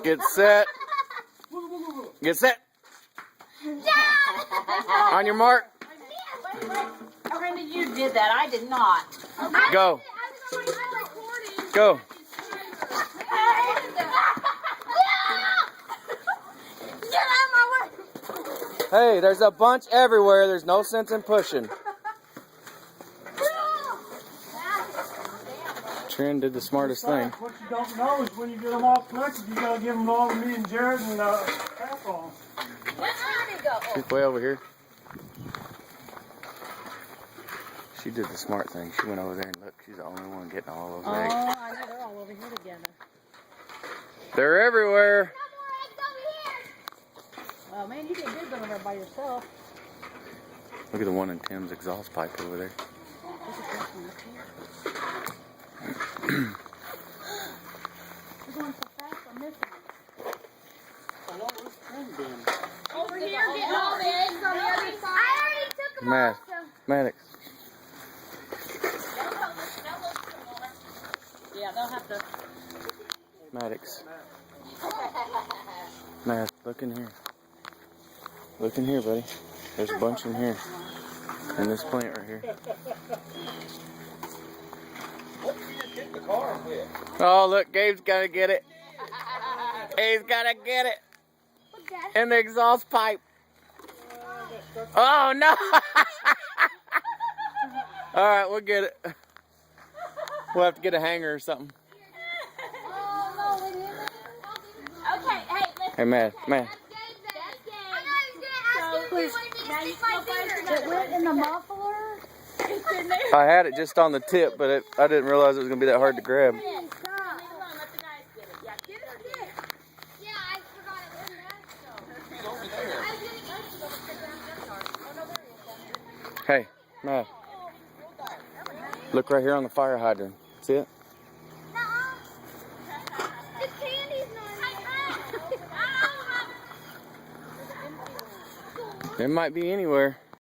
Get set. Get set. On your mark. Brenda, you did that. I did not. Go. Go. Hey, there's a bunch everywhere. There's no sense in pushing. Trin did the smartest thing. What you don't know is when you get them all collected, you gotta give them all to me and Jared and half on. She's way over here. She did the smart thing. She went over there and looked. She's the only one getting all those eggs. Oh, I know they're all over here together. They're everywhere. Oh man, you did good over there by yourself. Look at the one in Tim's exhaust pipe over there. You're going so fast, I'm missing it. Over here, getting all the eggs on the other side. I already took them Matt, all. Maddox. Yeah, they'll have to. Maddox. Matt, look in here. Look in here, buddy. There's a bunch in here. In this plant right here. Oh, look, Gabe's gotta get it. He's gotta get it. In the exhaust pipe. Oh, no. Alright, we'll get it. We'll have to get a hanger or something. Okay, hey, listen. Hey, Matt. It went in the muffler. It's in there. I had it just on the tip, but I didn't realize it was going to be that hard to grab. Hey, Matt. Look right here on the fire hydrant. See it? It might be anywhere.